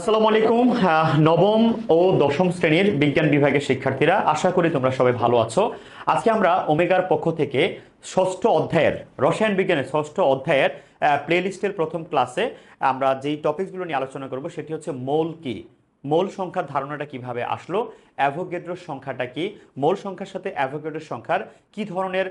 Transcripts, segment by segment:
আসসালামু আলাইকুম। নবম ও দশম শ্রেণীর বিজ্ঞান বিভাগের শিক্ষার্থীরা, আশা করি তোমরা সবাই ভালো আছো। আজকে আমরা ওমেগার পক্ষ থেকে ষষ্ঠ অধ্যায়ের রসায়ন বিজ্ঞানের ষষ্ঠ অধ্যায়ের প্লেলিস্টের প্রথম ক্লাসে আমরা যেই টপিকসগুলো নিয়ে আলোচনা করব সেটি হচ্ছে মৌল কি, মৌল সংখ্যার ধারণাটা কিভাবে আসলো, অ্যাভোগাড্রোর সংখ্যাটা কি, মৌল সংখ্যার সাথে অ্যাভোগাড্রোর সংখ্যার কি ধরনের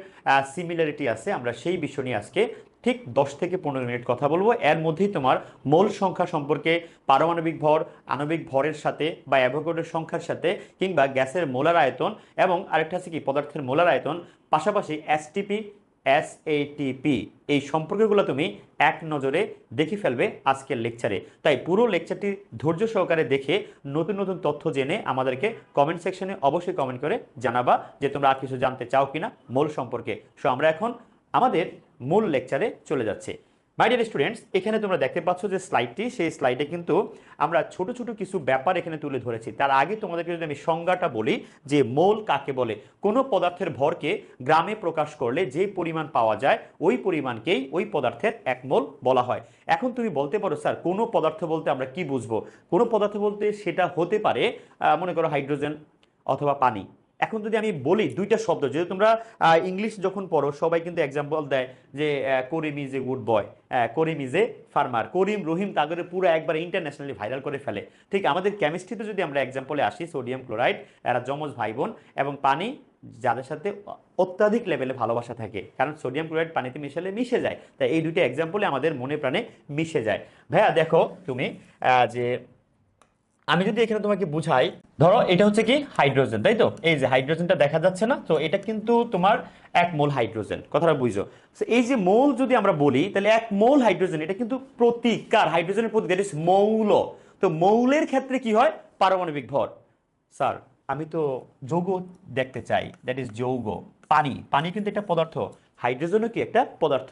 সিমিলারিটি আছে, আমরা সেই বিষয় নিয়ে আজকে ঠিক 10 থেকে 15 মিনিট কথা বলবো। এর মধ্যেই তোমার মৌল সংখ্যা সম্পর্কে, পারমাণবিক ভর, আণবিক ভরের সাথে বা অ্যাভোগাড্রোর সংখ্যার সাথে, কিংবা গ্যাসের মোলার আয়তন এবং আরেকটা আছে কি পদার্থের মোলার আয়তন, পাশাপাশি এসটিপি, এসএটিপি, এই সম্পর্কগুলো তুমি এক নজরে দেখে ফেলবে আজকের লেকচারে। তাই পুরো লেকচারটি ধৈর্য সহকারে দেখে নতুন নতুন তথ্য জেনে আমাদেরকে কমেন্ট সেকশনে অবশ্যই কমেন্ট করে জানাবা যে তোমরা আর কিছু জানতে চাও কিনা মৌল সম্পর্কে। সো আমরা এখন আমাদের মূল লেকচারে চলে যাচ্ছে। মাই ডিয়ার স্টুডেন্টস, এখানে তোমরা দেখতে পাচ্ছ যে স্লাইডটি, সেই স্লাইডে কিন্তু আমরা ছোট ছোট কিছু ব্যাপার এখানে তুলে ধরেছি। তার আগে তোমাদেরকে যদি আমি সংজ্ঞাটা বলি যে মৌল কাকে বলে। কোনো পদার্থের ভরকে গ্রামে প্রকাশ করলে যে পরিমাণ পাওয়া যায় ওই পরিমাণকেই ওই পদার্থের এক মোল বলা হয়। এখন তুমি বলতে পারো স্যার কোনো পদার্থ বলতে আমরা কি বুঝবো? কোনো পদার্থ বলতে সেটা হতে পারে মনে করো হাইড্রোজেন অথবা পানি। এখন যদি আমি বলি দুইটা শব্দ, যেহেতু তোমরা ইংলিশ যখন পড়ো সবাই কিন্তু এক্সাম্পল দেয় যে Karim is a good boy, Karim is a farmer, Karim Rahim তাদের পুরো একবার ইন্টারন্যাশনালি ভাইরাল করে ফেলে। ঠিক আমাদের কেমিস্ট্রিতে যদি আমরা এক্সাম্পলে আসি, সোডিয়াম ক্লোরাইড এরা যমজ ভাই বোন, এবং পানি যাদের সাথে অত্যাধিক লেভেলে ভালোবাসা থাকে, কারণ সোডিয়াম ক্লোরাইড পানিতে মিশালে মিশে যায়। তাই এই দুইটা এক্সাম্পলে আমাদের মনে প্রাণে মিশে যায়। ভাইয়া দেখো তুমি যে আমি যদি এখানে তোমাকে বুঝাই, ধরো এটা হচ্ছে কি হাইড্রোজেন, তাই তো? এই যে হাইড্রোজেনটা দেখা যাচ্ছে না, তো এটা কিন্তু তোমার এক মোল হাইড্রোজেন, কথাটা বুঝো। এই যে মোল যদি আমরা বলি তাহলে এক মোল হাইড্রোজেন, এটা কিন্তু প্রতীক, কার? হাইড্রোজেনের প্রতীক, দ্যাট ইজ মৌল। তো মৌলের ক্ষেত্রে কি হয়? পারমাণবিক ভর। স্যার আমি তো যৌগ দেখতে চাই, দ্যাট ইজ যৌগ। পানি, পানি কিন্তু একটা পদার্থ, হাইড্রোজেনও কি একটা পদার্থ।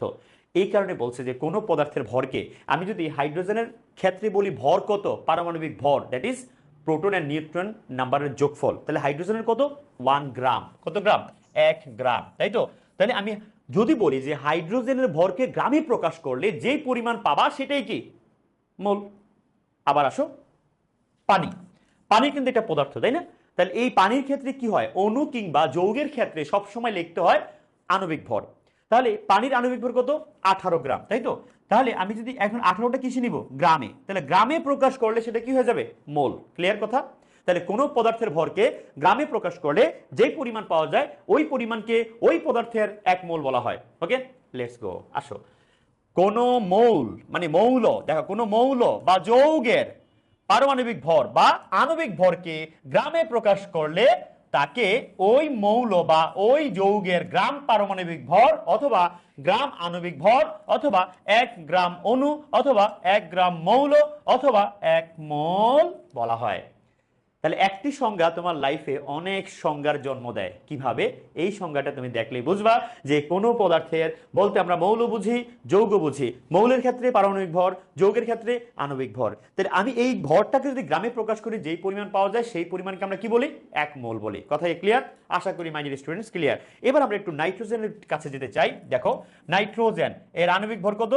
এই কারণে বলছে যে কোনো পদার্থের ভরকে আমি যদি হাইড্রোজেনের ক্ষেত্রে বলি ভর কত, পারমাণবিক ভর, that is proton and neutron নাম্বারের যোগফল, তাহলে হাইড্রোজেনের কত? 1 গ্রাম। কত গ্রাম? 1 গ্রাম, তাই তো? তাহলে আমি যদি বলি যে হাইড্রোজেনের ভরকে গ্রামে প্রকাশ করলে যে পরিমাণ পাবা সেটাই কি মোল। আবার আসো পানি, পানি কিন্তু এটা পদার্থ, তাই না? তাহলে এই পানির ক্ষেত্রে কি হয়? অণু কিংবা যৌগের ক্ষেত্রে সবসময় লিখতে হয় আণবিক ভর। তাহলে পানির আণবিক ভর কত? 18 গ্রাম, তাই তো? তাহলে আমি যদি এখন 18টা কিসে নিব? গ্রামে। তাহলে গ্রামে প্রকাশ করলে সেটা কি হয়ে যাবে? মোল। ক্লিয়ার কথা? তাহলে কোনো পদার্থের ভরকে গ্রামে প্রকাশ করলে যে পরিমাণ পাওয়া যায় ওই পরিমাণকে ওই পদার্থের এক মোল বলা হয়। ওকে, লেটস গো। আসো, কোন মৌল মানে মৌল, দেখো কোন মৌল বা যৌগের পারমাণবিক ভর বা আণবিক ভরকে গ্রামে প্রকাশ করলে তাকে ওই মৌল বা ওই যৌগের গ্রাম পারমাণবিক ভর অথবা গ্রাম আণবিক ভর অথবা 1 গ্রাম অণু অথবা 1 গ্রাম মৌল অথবা 1 মোল বলা হয়। তাহলে একটি সংজ্ঞা তোমার লাইফে অনেক সংজ্ঞার জন্ম দেয়। কিভাবে? এই সংজ্ঞাটা তুমি দেখলেই বুঝবা যে কোনো পদার্থের বলতে আমরা মৌল বুঝি, যৌগ বুঝি। মৌলের ক্ষেত্রে পারমাণবিক ভর, যৌগের ক্ষেত্রে আণবিক ভর। তাহলে আমি এই ভরটাকে যদি গ্রামে প্রকাশ করি, যেই পরিমাণ পাওয়া যায় সেই পরিমাণকে আমরা কি বলি? এক মোল বলি। কথা ক্লিয়ার? আশা করি মাই ডিয়ার স্টুডেন্টস ক্লিয়ার। এবার আমরা একটু নাইট্রোজেনের কাছে যেতে চাই। দেখো নাইট্রোজেন এর আণবিক ভর কত?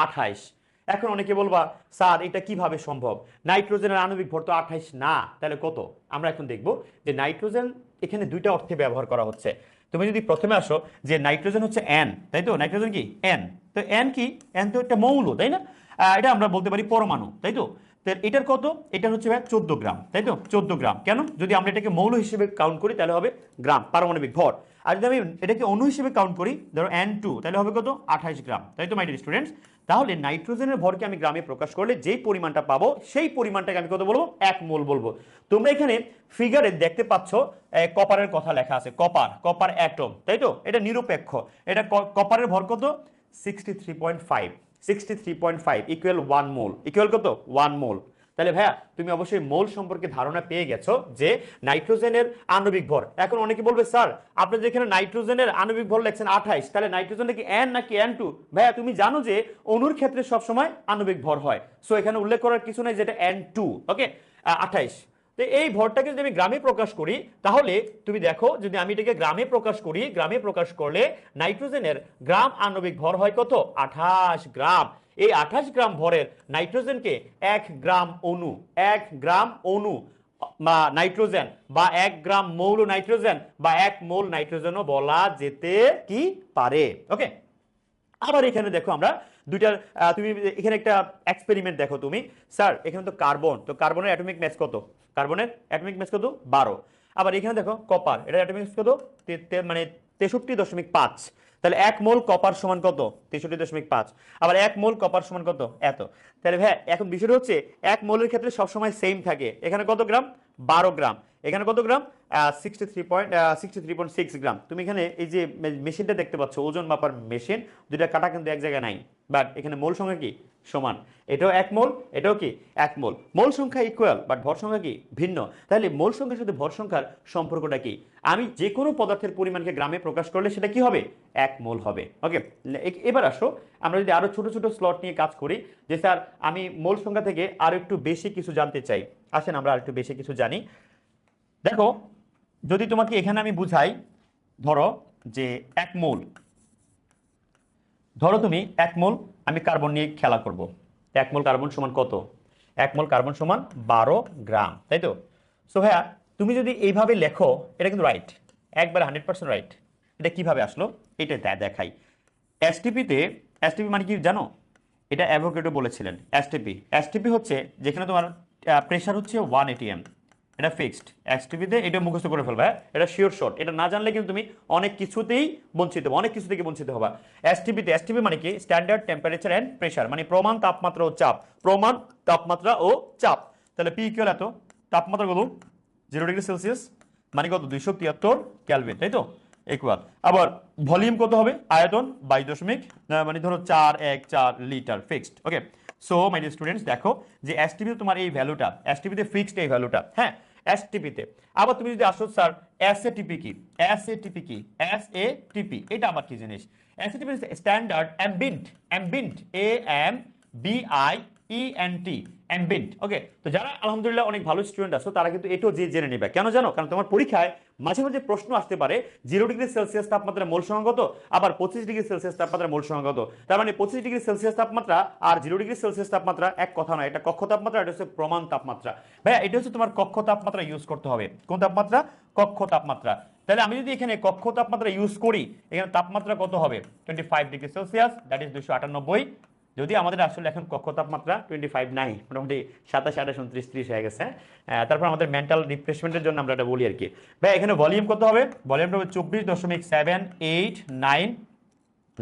28। এখন অনেকে বলবা স্যার এটা কিভাবে সম্ভব? নাইট্রোজেনের আণবিক ভর তো 28 না, তাহলে কত? আমরা এখন দেখব যে নাইট্রোজেন এখানে দুইটা অর্থে ব্যবহার করা হচ্ছে। তুমি যদি প্রথমে আসো যে নাইট্রোজেন হচ্ছে এন, তাই তো? নাইট্রোজেন কি এন? তো এন কি? এন তো একটা মৌল, তাই না? এটা আমরা বলতে পারি পরমাণু, তাই তো? এটার কত? এটা হচ্ছে 14 গ্রাম, তাই তো? 14 গ্রাম। কেন? যদি আমরা এটাকে মৌল হিসেবে কাউন্ট করি তাহলে হবে গ্রাম, পারমাণবিক ভর। আর যদি আমি এটাকে অণু হিসেবে কাউন্ট করি, ধরো N2, তাহলে হবে কত? 28 গ্রাম, তাই তো মাই ডিয়ার স্টুডেন্টস? তাহলে নাইট্রোজেনের ভরকে আমি গ্রামে প্রকাশ করলে যেই পরিমাণটা পাবো সেই পরিমাণটাকে আমি কত বলবো? 1 মোল বলবো। তোমরা এখানে ফিগারে দেখতে পাচ্ছ কপারের কথা লেখা আছে, কপার, কপার অ্যাটম, তাই তো? এটা নিরপেক্ষ। এটা কপারের ভর কত? 63.5, 63.5 ইকুয়াল 1 মোল। ইকুয়াল কত? 1 মোল। তাহলে ভাইয়া তুমি অবশ্যই মোল সম্পর্কে ধারণা পেয়ে গেছো যে নাইট্রোজেনের আণবিক ভর। এখন অনেকে বলবে স্যার আপনি যেখানে নাইট্রোজেনের আণবিক ভর লিখছেন 28, তাহলে নাইট্রোজেনটা কি N নাকি N2? ভাইয়া তুমি জানো যে অণুর ক্ষেত্রে সবসময় আণবিক ভর হয়, সো এখানে উল্লেখ করার কিছু নাই যেটা N2। ওকে, 28। তো এই ভরটাকে যদি আমি গ্রামে প্রকাশ করি তাহলে তুমি দেখো যদি আমি এটাকে গ্রামে প্রকাশ করি, গ্রামে প্রকাশ করলে নাইট্রোজেনের গ্রাম আণবিক ভর হয় কত? 28 গ্রাম। এই 28 গ্রাম ভরের নাইট্রোজেনকে 1 গ্রাম অণু, 1 গ্রাম অণু বা নাইট্রোজেন বা 1 গ্রাম মৌল নাইট্রোজেন বা 1 মোল নাইট্রোজেনও বলা যেতে কি পারে। ওকে, আবার এখানে দেখো আমরা দুইটার তুমি এখানে একটা এক্সপেরিমেন্ট দেখো তুমি, স্যার এখানে তো কার্বন, তো কার্বনের অ্যাটমিক মাস কত, কার্বনের অ্যাটমিক মাস কত 12। আবার এখানে দেখো কপার, এটা অ্যাটমিক মাস কত মানে 63.5, তাহলে 1 মোল কপার সমান কত 63.5, আবার 1 মোল কপার সমান কত এত। তাহলে ভাই এখন বিষয়টা হচ্ছে 1 মোলের ক্ষেত্রে সবসময় সেম থাকে, এখানে কত গ্রাম 12 গ্রাম, এখানে কত গ্রাম 63.6 গ্রাম। তুমি এখানে এই যে মেশিনটা দেখতে পাচ্ছ, ওজন মাপার মেশিন, দুইটা কাটা কিন্তু এক জায়গায় নাই, বাট এখানে মোল সংখ্যা কি সমান, এটাও 1 মোল, এটাও কি 1 মোল, মোল সংখ্যা ইকুয়াল বাট ভর সংখ্যা কি ভিন্ন। তাহলে মোল সংখ্যার সাথে ভর সংখ্যার সম্পর্কটা কি, আমি যে কোনো পদার্থের পরিমাণকে গ্রামে প্রকাশ করলে সেটা কি হবে 1 মোল হবে। ওকে, এবার আসো আমরা যদি আরো ছোট ছোট স্লট নিয়ে কাজ করি, যে স্যার আমি মোল সংখ্যা থেকে আরো একটু বেশি কিছু জানতে চাই, আসেন আমরা আর একটু বেশি কিছু জানি। দেখো যদি তোমাকে এখানে আমি বুঝাই, ধরো যে 1 মোল, ধরো তুমি 1 মোল, আমি কার্বন নিয়ে খেলা করব, 1 মোল কার্বন সমান কত, 1 মোল কার্বন সমান 12 গ্রাম, তাই তো। সো ভাইয়া তুমি যদি এইভাবে লেখো এটা কিন্তু রাইট, একবার 100% রাইট। এটা কিভাবে আসলো এটা দেখাই। এসটিপিতে, এসটিপি মানে কি জানো, এটা অ্যাভোগাড্রো বলেছিলেন। এসটিপি, এসটিপি হচ্ছে যেখানে তোমার প্রেশার হচ্ছে 1 atm, এটা ফিক্সড। এসটিপিতে এটা মুখস্থ করে ফেলবে, এটা শিওর শর্ট, এটা না জানলে কিন্তু তুমি অনেক কিছুতেই বঞ্চিত হবে, অনেক কিছু থেকে বঞ্চিত হবা। এসটিপিতে, এসটিপি মানে কি স্ট্যান্ডার্ড টেম্পারেচার এন্ড প্রেশার, মানে প্রমাণ তাপমাত্রা ও চাপ, প্রমাণ তাপমাত্রা ও চাপ। তাহলে পি ইকুয়াল এত, তাপমাত্রা কত 0 ডিগ্রি সেলসিয়াস, মানে কত 273 কেলভিন, তাই তো, ইকুয়াল। আবার ভলিউম কত হবে, আয়তন 22 মানে ধরো 414 litre, fixed. Okay, so my dear students দেখো যে এসটিপি তোমার এই ভ্যালুটা, এসটিপিতে ফিক্সড এই ভ্যালুটা, হ্যাঁ এসটিপিতে। আবার তুমি যদি আসো স্যার এসএটিপি কি, এসএটিপি কি, এসএটিপি এটা আবার কি জিনিস, SATP standard ambient, ambient AMBIENT, ambient. Okay, তো যারা আলহামদুলিল্লাহ অনেক ভালো স্টুডেন্ট আছো তারা কিন্তু এটাও জেনে নেবে, কেন জানো, কারণ তোমার পরীক্ষায় মাঝে মাঝে প্রশ্ন আসতে পারে 0 ডিগ্রি সেলসিয়াস তাপমাত্রা মোল সংখ্যা কত, আবার 25 ডিগ্রি সেলসিয়াস তাপমাত্রা মোল সংখ্যা কত। তার মানে 25 ডিগ্রি সেলসিয়াস তাপমাত্রা আর 0 ডিগ্রি সেলসিয়াস তাপমাত্রা এক কথা নয়, এটা কক্ষ তাপমাত্রা, এটা হচ্ছে প্রমাণ তাপমাত্রা। ভাইয়া এটা হচ্ছে তোমার কক্ষ তাপমাত্রা ইউজ করতে হবে, কোন তাপমাত্রা, কক্ষ তাপমাত্রা। তাহলে আমি যদি এখানে কক্ষ তাপমাত্রা ইউজ করি, এখানে তাপমাত্রা কত হবে 25 ডিগ্রি সেলসিয়াস, দ্যাট ইজ 298। যদি আমাদের আসলে এখন কক্ষ তাপমাত্রা 25 নাই, মোটামুটি 27, 28, 29, 30 হয়ে গেছে। তারপর আমাদের মেন্টাল রিফ্রেশমেন্টের জন্য আমরা এটা বলি আর কি। ভাই এখানে ভলিউম কত হবে, ভলিউমটা হবে 24.789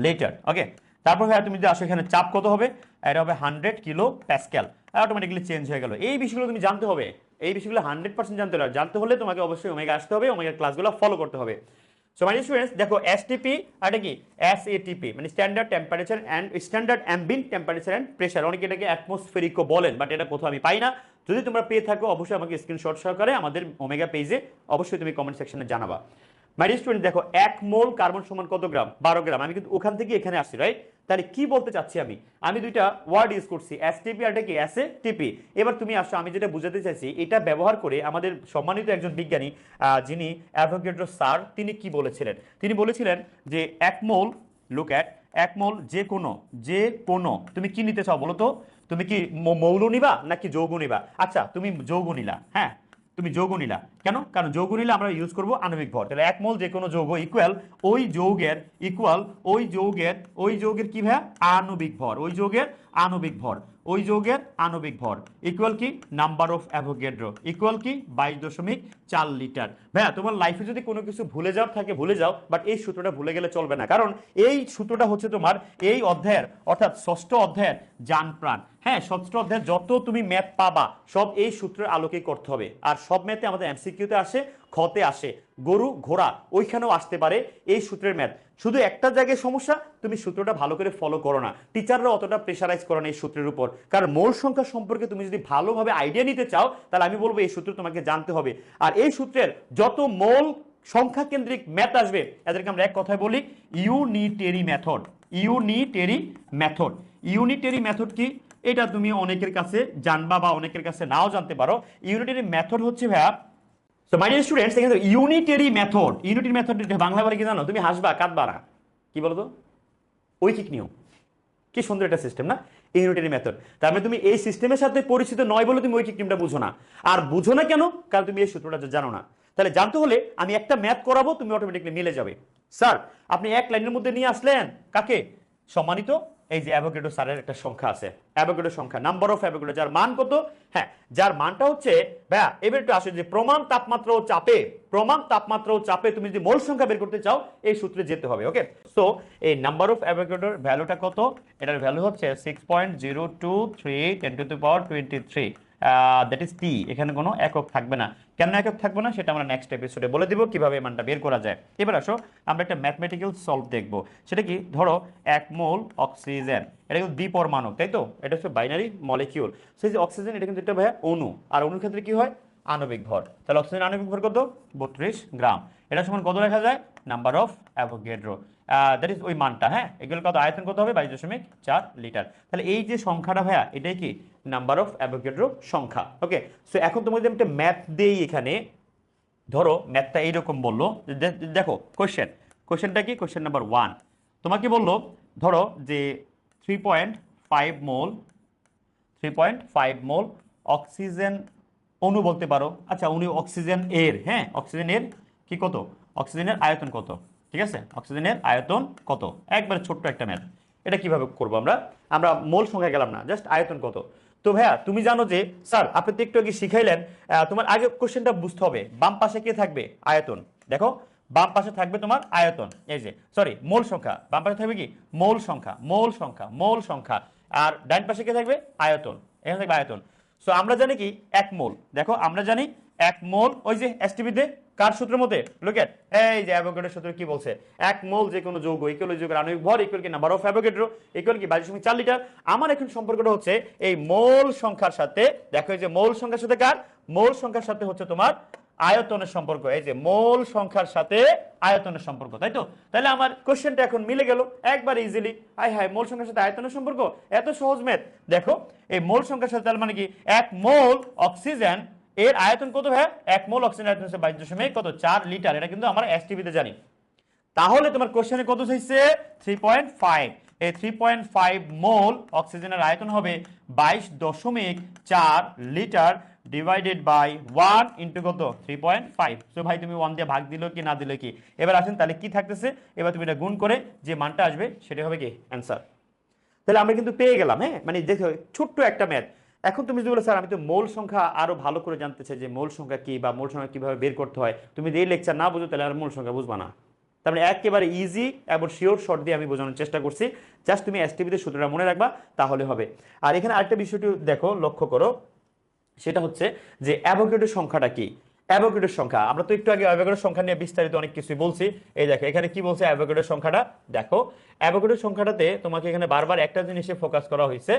লিটার। ওকে, তারপর ভাই তুমি যদি আসো এখানে চাপ কত হবে, এটা হবে 100 কিলো প্যাসকেল, অটোমেটিক্যালি চেঞ্জ হয়ে গেল। এই বিষয়গুলো তুমি জানতে হবে, এই বিষয়গুলো 100% জানতে হলে তোমাকে অবশ্যই ওমেগা আসতে হবে, ওমেগার ক্লাসগুলো ফলো করতে হবে। সো মাই স্টুডেন্টস দেখো এসটিপি আর এটা কি এসএটিপি, মানে standard temperature and standard ambient temperature and pressure, অনেকে এটাকে অ্যাটমসফেরিকও বলেন, বাট এটা কোথাও আমি পাই না। যদি তোমরা পেয়ে থাকো অবশ্যই আমাকে স্ক্রিনশট সহকারে আমাদের ওমেগা পেজে অবশ্যই তুমি কমেন্ট সেকশনে জানাবা। মাই স্টুডেন্ট দেখো 1 মোল কার্বন সমান কত গ্রাম, 12 গ্রাম। আমি কিন্তু ওখান থেকে এখানে আসছি, রাইট। তাহলে কি বলতে চাচ্ছি আমি দুইটা ওয়ার্ড ইউজ করছি, এসটিপি আর কি এসএটিপি। এবার তুমি আসো, আমি যেটা বুঝাতে চাইছি এটা ব্যবহার করে আমাদের সম্মানিত একজন বিজ্ঞানী যিনি অ্যাভোগাড্রো স্যার, তিনি কি বলেছিলেন, তিনি বলেছিলেন যে 1 মোল, লুক অ্যাট 1 মোল যে কোনো তুমি কি নিতে চাও বলো তো, তুমি কি মৌল নিবা নাকি যৌগ নিবা? আচ্ছা তুমি যৌগ নিলা, হ্যাঁ তুমি যৌগ নিলা, কেন, কারণ যৌগ নিলে আমরা ইউজ করব আণবিক ভর। তাহলে 1 মোল যে কোনো যৌগ ইকুয়াল ওই যৌগের ওই যৌগের কি ভাইয়া আণবিক ভর, ওই যৌগের আণবিক ভর, ওই যৌগের আণবিক ভর ইকুয়াল কি নাম্বার অফ অ্যাভোগাড্রো ইকুয়াল কি 22.4 লিটার। ভাইয়া তোমার লাইফে যদি কোনো কিছু ভুলে যাও, বাট এই সূত্রটা ভুলে গেলে চলবে না, কারণ এই সূত্রটা হচ্ছে তোমার এই অধ্যায়ের অর্থাৎ ষষ্ঠ অধ্যায়ের জান প্রাণ। হ্যাঁ, ষষ্ঠ অধ্যায় যত তুমি ম্যাথ পাবা সব এই সূত্রের আলোকেই করতে হবে, আর সব ম্যাথে আমাদের এমসিকিউতে আসে, খতে আসে, গরু ঘোড়া ওইখানেও আসতে পারে এই সূত্রের ম্যাথ। শুধু একটা জায়গায় সমস্যা, তুমি সূত্রটা ভালো করে ফলো করো না, টিচাররা অতটা প্রেশারাইজ করো না এই সূত্রের উপর, কারণ মোল সংখ্যা সম্পর্কে তুমি যদি ভালোভাবে আইডিয়া নিতে চাও তাহলে আমি বলবো এই সূত্র তোমাকে জানতে হবে। আর এই সূত্রের যত মোল সংখ্যা কেন্দ্রিক ম্যাথ আসবে এদেরকে আমরা এক কথায় বলি ইউনিটেরি মেথড। ইউনিটেরি মেথড কি, এটা তুমি অনেকের কাছে জানবা বা অনেকের কাছে নাও জানতে পারো। ইউনিটারি মেথড হচ্ছে ভাইয়া, সো মাই ডিয়ার স্টুডেন্টস এখানে ইউনিটারি মেথড বাংলা বলে কি জানো, তুমি হাসবা কাঁদবা না, কি বলো তো, ঐকিক নিয়ম। কি সুন্দর একটা সিস্টেম না, ইউনিটারি মেথড। তার মানে তুমি এই সিস্টেমের সাথে পরিচিত নয় বলে তুমি ঐকিক নিয়মটা বুঝো না। আর বুঝো না কেন? কারণ তুমি এই সূত্রটা জানো না। তাহলে জানতে হলে আমি একটা ম্যাথ করাবো, তুমি অটোমেটিকলি মিলে যাবে। স্যার আপনি এক লাইনের মধ্যে নিয়ে আসলেন কাকে? সম্মানিত এই যে অ্যাভোগাড্রো স্যারের একটা সংখ্যা আছে, অ্যাভোগাড্রো সংখ্যা, নাম্বার অফ অ্যাভোগাড্রো, যার মান কত? হ্যাঁ, যার মানটা হচ্ছে ভাইয়া এবার একটু আসে যে প্রমাণ তাপমাত্রা ও চাপে, প্রমাণ তাপমাত্রা ও চাপে তুমি যদি মোল সংখ্যা বের করতে চাও এই সূত্রে যেতে হবে। ওকে, সো এই নাম্বার অফ অ্যাভোগাড্রোর ভ্যালুটা কত? এটার ভ্যালু হচ্ছে 6.023 10⁻23, দ্যাট ইজ টি। এখানে কোনো একক থাকবে না। কেন একক থাকবে না সেটা আমরা নেক্সট এপিসোডে বলে দিব কিভাবে মানটা বের করা যায়। এবার আসো আমরা একটা ম্যাথমেটিক্যাল সলভ দেখব। সেটা কি? ধরো 1 মোল অক্সিজেন, এটা কিন্তু দ্বিপরমাণু, তাই তো? এটা হচ্ছে বাইনারি মলিকিউল। সেই যে অক্সিজেন, এটা কিন্তু একটা ভাইয়া অণু, আর অণুর ক্ষেত্রে কি হয়? আণবিক ভর। তাহলে অক্সিজেন আণবিক ভর কত? 32 গ্রাম। এটা সমান কত লেখা যায়? Number of Avogadro, that is ওই মানটা। হ্যাঁ, এগুলো কত? আয়তন কত হবে? 22.4 লিটার। তাহলে এই যে সংখ্যাটা ভাইয়া, এটাই কি নাম্বার অফ অ্যাভোগাড্রো সংখ্যা। ওকে, সো এখন তোমাদের আমি একটা ম্যাথ দেই এখানে। ধরো ম্যাথটা এইরকম বললো, দেখো কোশ্চেনটা কি? কোশ্চেন নাম্বার 1 তোমাকে বললো ধরো যে 3.5 মোল, 3.5 মোল অক্সিজেন অণু বলতে পারো। আচ্ছা, উনি অক্সিজেন এর, হ্যাঁ অক্সিজেনের কি কত? অক্সিজেনের আয়তন কত? ঠিক আছে, অক্সিজেনের আয়তন কত? একবারে ছোট্ট একটা ম্যাথ। এটা কিভাবে করবো আমরা? আমরা মোল সংখ্যা গেলাম না, জাস্ট আয়তন কত। তো ভাইয়া তুমি জানো যে স্যার আপনি তো একটু আগে শিখাইলেন, তোমার আগে কোশ্চেনটা বুঝতে হবে। বাম পাশে কে থাকবে? আয়তন। দেখো বাম পাশে থাকবে তোমার আয়তন, এই যে সরি মোল সংখ্যা। বাম পাশে থাকবে কি? মোল সংখ্যা, মোল সংখ্যা, মোল সংখ্যা। আর ডান পাশে কে থাকবে? আয়তন। এখানে থাকবে আয়তন। সো আমরা জানি কি 1 মোল, দেখো আমরা জানি 1 মোল, ওই যে এসটিপিতে কার সূত্রের মধ্যে? লুক এট, এই যে অ্যাভোগাড্রোর সূত্র কি বলছে? 1 মোল যে কোনো যৌগ ইকুয়াল ওই যৌগের আণবিক ভর ইকুয়াল কি নাম্বার অফ অ্যাভোগাড্রো ইকুয়াল কি 22.4 লিটার। আমার এখন সম্পর্কটা হচ্ছে এই মোল সংখ্যার সাথে, দেখো এই যে মোল সংখ্যার সাথে কার? মোল সংখ্যার সাথে হচ্ছে তোমার আয়তনের সম্পর্ক। এই যে মোল সংখ্যার সাথে আয়তনের সম্পর্ক, তাই তো? তাহলে আমার কোশ্চেনটা এখন মিলে গেল একবার ইজিলি। হাই হাই, মোল সংখ্যার সাথে আয়তনের সম্পর্ক, এত সহজ ম্যাথ। দেখো এই মোল সংখ্যার সাথে তার মানে কি 1 মোল অক্সিজেন এর আয়তন কত ভাই? 1 মোল অক্সিজেন আয়তন হচ্ছে 22.4 লিটার। এটা কিন্তু আমরা এসটিপিতে জানি। তাহলে তোমার কোশ্চেনে কত চাইছে? 3.5। এই 3.5 মোল অক্সিজেনের আয়তন হবে 22.4 লিটার ডিভাইডেড বাই 1 ইন্টু কত? 3.5। সো ভাই তুমি 1 দিয়ে ভাগ দিল কি না দিল কি? এবার আসেন তাহলে কি থাকতেছে, এবার তুমি এটা গুণ করে যে মানটা আসবে সেটা হবে কি অ্যান্সার। তাহলে আমরা কিন্তু পেয়ে গেলাম। হ্যাঁ, মানে দেখো ছোট্ট একটা ম্যাথ। এখন তুমি যদি বলো স্যার আমি তো মোল সংখ্যা আরো ভালো করে জানতে চাই, যে মোল সংখ্যা কি বা মোল সংখ্যা কিভাবে বের করতে হয়, তুমি যে লেকচার না বুঝো তাহলে আর মোল সংখ্যা বুঝবা না। তার মানে একেবারে ইজি এবং শিওর শর্ট দিয়ে আমি বোঝানোর চেষ্টা করছি। জাস্ট তুমি এসটিপিতে সূত্রটা মনে রাখবা, তাহলে হবে। আর এখানে আরেকটা বিষয়টি দেখো, লক্ষ্য করো, সেটা হচ্ছে যে অ্যাভোগাড্রো সংখ্যাটা কি? অ্যাভোগাড্রোর সংখ্যা, আমরা তো একটু আগে অ্যাভোগাড্রোর সংখ্যা নিয়ে বিস্তারিত অনেক কিছুই বলছি। এই দেখো এখানে কি বলছে অ্যাভোগাড্রোর সংখ্যাটা। দেখো অ্যাভোগাড্রোর সংখ্যাটাতে তোমাকে এখানে বারবার একটা জিনিসে ফোকাস করা হয়েছে,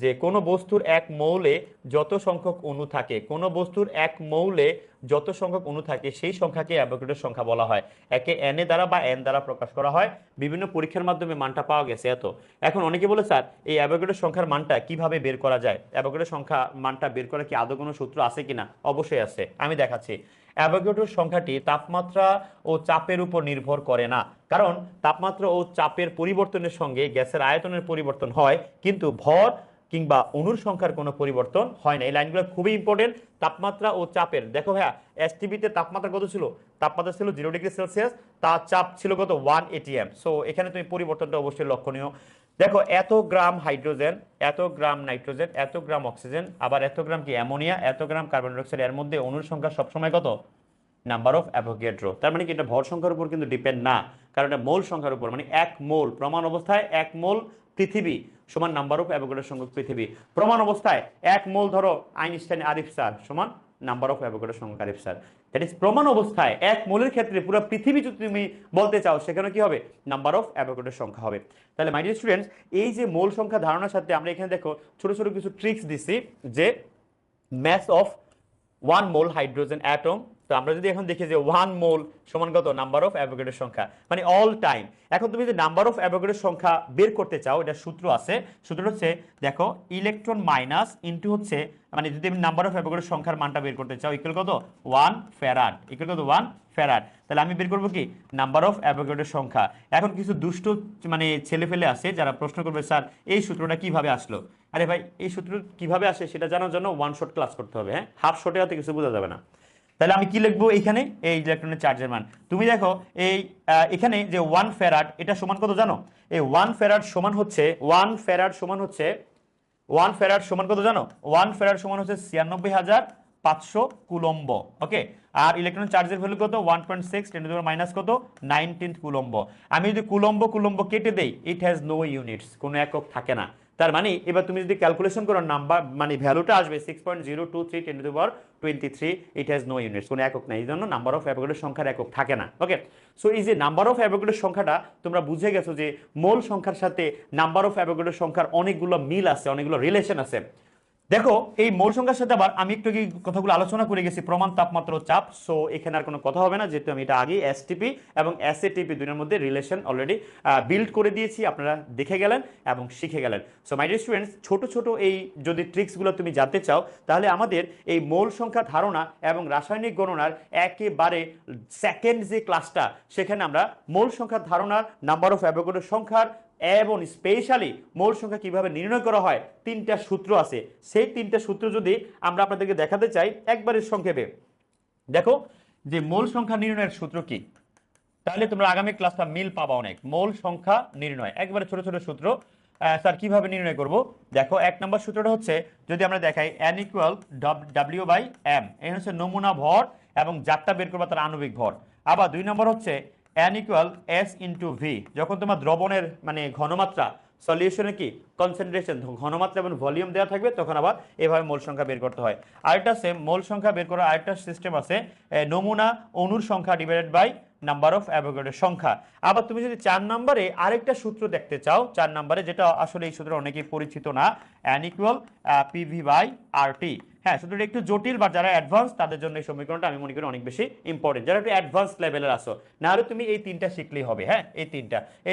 যে কোনো বস্তুর এক মৌলে যত সংখ্যক অণু থাকে, কোনো বস্তুর এক মৌলে যত সংখ্যক অণু থাকে সেই সংখ্যাকে অ্যাভোগাড্রোর সংখ্যা বলা হয়। একে এন এ দ্বারা বা এন দ্বারা প্রকাশ করা হয়। বিভিন্ন পরীক্ষার মাধ্যমে মানটা পাওয়া গেছে এত। এখন অনেকে বলে স্যার এই অ্যাভোগাড্রোর সংখ্যার মানটা কিভাবে বের করা যায়? অ্যাভোগাড্রোর সংখ্যা মানটা বের করা কি আদৌ কোনো সূত্র আছে কিনা? অবশ্যই আছে, আমি দেখাচ্ছি। অ্যাভোগাড্রোর সংখ্যাটি তাপমাত্রা ও চাপের উপর নির্ভর করে না, কারণ তাপমাত্রা ও চাপের পরিবর্তনের সঙ্গে গ্যাসের আয়তনের পরিবর্তন হয়, কিন্তু ভর কিংবা অণুর সংখ্যার কোনো পরিবর্তন হয় না। এই লাইনগুলো খুবই ইম্পর্টেন্ট। তাপমাত্রা ও চাপের, দেখো ভাইয়া এসটিপিতে তাপমাত্রা কত ছিল? তাপমাত্রা ছিল 0 ডিগ্রি সেলসিয়াস, তার চাপ ছিল কত? 1 এটিএম। সো এখানে তুমি পরিবর্তনটা অবশ্যই লক্ষণীয়। দেখো এত গ্রাম হাইড্রোজেন, এত গ্রাম নাইট্রোজেন, এত গ্রাম অক্সিজেন, আবার এত গ্রাম কি অ্যামোনিয়া, এত গ্রাম কার্বন ডাইঅক্সাইড, এর মধ্যে অণুর সংখ্যা সবসময় কত? Number of Avogadro. তার মানে কি এটা ভর সংখ্যার উপর কিন্তু ডিপেন্ড না, কারণ এটা মোল সংখ্যার উপর। মানে 1 মোল প্রমাণ অবস্থায় 1 মোল পৃথিবী সমান নাম্বার অফ অ্যাভোগাড্রোর সংখ্যক পৃথিবী। প্রমাণ অবস্থায় 1 মোল ধরো আইনস্টাইন আরিফ স্যার সমান নাম্বার অফ অ্যাভোগাড্রোর সংখ্যক আরিফ স্যার। দ্যাট ইজ প্রমাণ অবস্থায় 1 মোলের ক্ষেত্রে পুরো পৃথিবী যদি তুমি বলতে চাও সেখানে কি হবে? নাম্বার অফ অ্যাভোগাড্রোর সংখ্যা হবে। তাহলে মাই ডিয়ার স্টুডেন্টস, এই যে মোল সংখ্যা ধারণার সাথে আমরা এখানে দেখো ছোট ছোট কিছু ট্রিক্স দিছি, যে mass of 1 mole hydrogen atom তো আমরা যদি এখন দেখি যে 1 মোল সমান কত, নাম্বার অফ অ্যাভোগাড্রোর সংখ্যা, মানে অল টাইম। এখন তুমি যদি নাম্বার অফ অ্যাভোগাড্রোর সংখ্যা বের করতে চাও, এটা সূত্র আছে, সূত্রটা হচ্ছে দেখো ইলেকট্রন মাইনাস ইনটু হচ্ছে, মানে যদি তুমি নাম্বার অফ অ্যাভোগাড্রোর সংখ্যার মানটা বের করতে চাও ইকুয়াল কত 1 ফ্যারাড, ইকুয়াল কত 1 ফ্যারাড। তাহলে আমি বের করবো কি নাম্বার অফ অ্যাভোগাড্রোর সংখ্যা। এখন কিছু দুষ্ট মানে ছেলে ফেলে আছে যারা প্রশ্ন করবে স্যার এই সূত্রটা কিভাবে আসলো। আরে ভাই এই সূত্র কিভাবে আসে সেটা জানার জন্য ওয়ান শট ক্লাস করতে হবে, হ্যাঁ, হাফ শটে হয়তো কিছু বোঝা যাবে না। তাহলে আমি কি লিখবো এখানে, এই ইলেকট্রনের চার্জের মান। তুমি দেখো এই এখানে যে 1 ফ্যারাড এটা সমান কত জানো, এই 1 ফ্যারাড সমান হচ্ছে 1 ফ্যারাড সমান হচ্ছে 1 ফ্যারাড সমান কত জানো, 1 ফ্যারাড সমান হচ্ছে 96,500 কুলম্ব। ওকে, আর ইলেকট্রন চার্জের ভ্যালু কত 1.6 10 টু দি পাওয়ার মাইনাস কত 19 কুলম্ব। আমি যদি কুলম্ব কুলম্ব কেটে দেই, ইট হ্যাজ নো ইউনিটস, কোনো একক থাকে না। তার মানে এবার তুমি যদি ক্যালকুলেশন করো নাম্বার মানে ভ্যালুটা আসবে 6.023 10 to the power 23, it has no units, কোনো একক নাই, এই জন্য নাম্বার অফ অ্যাভোগাড্রোর সংখ্যার একক থাকে না। ওকে, সো এই যে নাম্বার অফ অ্যাভোগাড্রোর সংখ্যাটা তোমরা বুঝে গেছো যে মোল সংখ্যার সাথে নাম্বার অফ অ্যাভোগাড্রোর সংখ্যার অনেকগুলো মিল আছে, অনেকগুলো রিলেশন আছে। দেখো এই মোল সংখ্যার সাথে আবার আমি একটু কি কথাগুলো আলোচনা করে গেছি, প্রমাণ তাপমাত্রা ও চাপ। সো এখানে আর কোনো কথা হবে না, যেহেতু আমি এটা আগে এসটিপি এবং এসএটিপি দুইটার মধ্যে রিলেশন অলরেডি বিল্ড করে দিয়েছি, আপনারা দেখে গেলেন এবং শিখে গেলেন। সো মাই ডিয়ার স্টুডেন্টস, ছোট ছোট এই যদি ট্রিক্সগুলো তুমি জানতে চাও, তাহলে আমাদের এই মোল সংখ্যা ধারণা এবং রাসায়নিক গণনার একেবারে সেকেন্ড যে ক্লাসটা, সেখানে আমরা মোল সংখ্যার ধারণার, নাম্বার অফ অ্যাভোগাড্রোর সংখ্যার এবং স্পেশালি মোল সংখ্যা কিভাবে নির্ণয় করা হয়, 3টা সূত্র আছে। সেই 3টা সূত্র যদি আমরা আপনাদেরকে দেখাতে চাই একবারে সংক্ষেপে, দেখো যে মোল সংখ্যা নির্ণয়ের সূত্র কি, তাহলে তোমরা আগামী ক্লাসটা মিল পাবা অনেক। মোল সংখ্যা নির্ণয় একবারে ছোট ছোট সূত্র। স্যার কিভাবে নির্ণয় করব, দেখো 1 নম্বর সূত্রটা হচ্ছে, যদি আমরা দেখাই n ইকুয়াল W/m, এই হচ্ছে নমুনা ভর এবং যারটা বের করবা তার আণবিক ভর। আবার 2 নম্বর হচ্ছে n equal S into V, যখন তোমার দ্রবণের মানে ঘনমাত্রা, সলিউশনে কি কনসেন্ট্রেশন, ঘনমাত্রা এবং ভলিউম দেওয়া থাকবে, তখন আবার এভাবে মোল সংখ্যা বের করতে হয়। আরেকটা সেম মোল সংখ্যা বের করার আরেকটা সিস্টেম আছে, নমুনা অণুর সংখ্যা ডিভাইডেড বাই নাম্বার অফ অ্যাভোগাড্রোর সংখ্যা। আবার তুমি যদি 4 নম্বরে আরেকটা সূত্র দেখতে চাও, 4 নম্বরে যেটা আসলে এই সূত্র অনেকেই পরিচিত না, n ইকুয়াল PV/RT। হ্যাঁ, সূত্রটা একটু জটিল, বা যারা অ্যাডভান্স তাদের জন্য এই সমীকরণটা আমি মনে করি অনেক বেশি ইম্পর্টেন্ট, যারা একটু অ্যাডভান্স লেভেলের আসো। না হলে তুমি এই 3টা শিখলেই হবে। হ্যাঁ, এই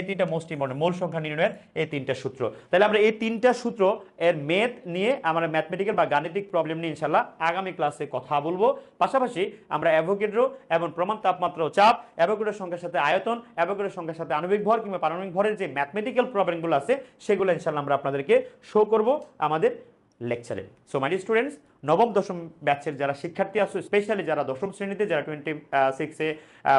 3টা মোস্ট ইম্পর্টেন্ট, মোল সংখ্যা নির্ণয়ের এই 3টা সূত্র। তাহলে আমরা এই 3টা সূত্র এর ম্যাথ নিয়ে, আমরা ম্যাথমেটিক্যাল বা গাণিতিক প্রবলেম নিয়ে ইনশাল্লাহ আগামী ক্লাসে কথা বলবো। পাশাপাশি আমরা অ্যাভোগাড্রো এবং প্রমাণ তাপমাত্রা ও চাপ, অ্যাভোগাড্রোর সংখ্যার সাথে আয়তন, অ্যাভোগাড্রোর সংখ্যার সাথে আণবিক ভর কিংবা পারমাণবিক ভরের যে ম্যাথমেটিক্যাল প্রবলেমগুলো আছে, সেগুলো ইনশাল্লাহ আমরা আপনাদেরকে শো করব আমাদের লেকচারে। সো মাই স্টুডেন্টস, নবম দশম ব্যাচের যারা শিক্ষার্থী আছো, স্পেশালি যারা দশম শ্রেণীতে, যারা 26-এ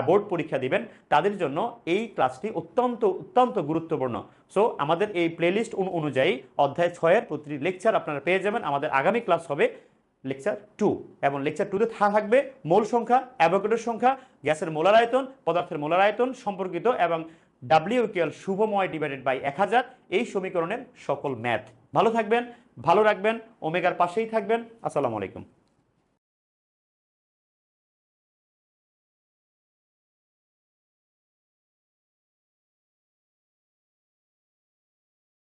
বোর্ড পরীক্ষা দিবেন, তাদের জন্য এই ক্লাসটি অত্যন্ত অত্যন্ত গুরুত্বপূর্ণ। সো আমাদের এই প্লেলিস্ট অনুযায়ী অধ্যায় 6-এর প্রতিটি লেকচার আপনারা পেয়ে যাবেন। আমাদের আগামী ক্লাস হবে লেকচার 2, এবং লেকচার 2তে থাকবে মোল সংখ্যা, অ্যাভোগাড্রোর সংখ্যা, গ্যাসের মোলার আয়তন, পদার্থের মোলার আয়তন সম্পর্কিত, এবং W ইকুয়াল শুভময় ডিভাইডেড বাই 1000, এই সমীকরণের সকল ম্যাথ। ভালো থাকবেন, ভালো রাখবেন, ওমেগার পাশেই থাকবেন। আসসালামু আলাইকুম।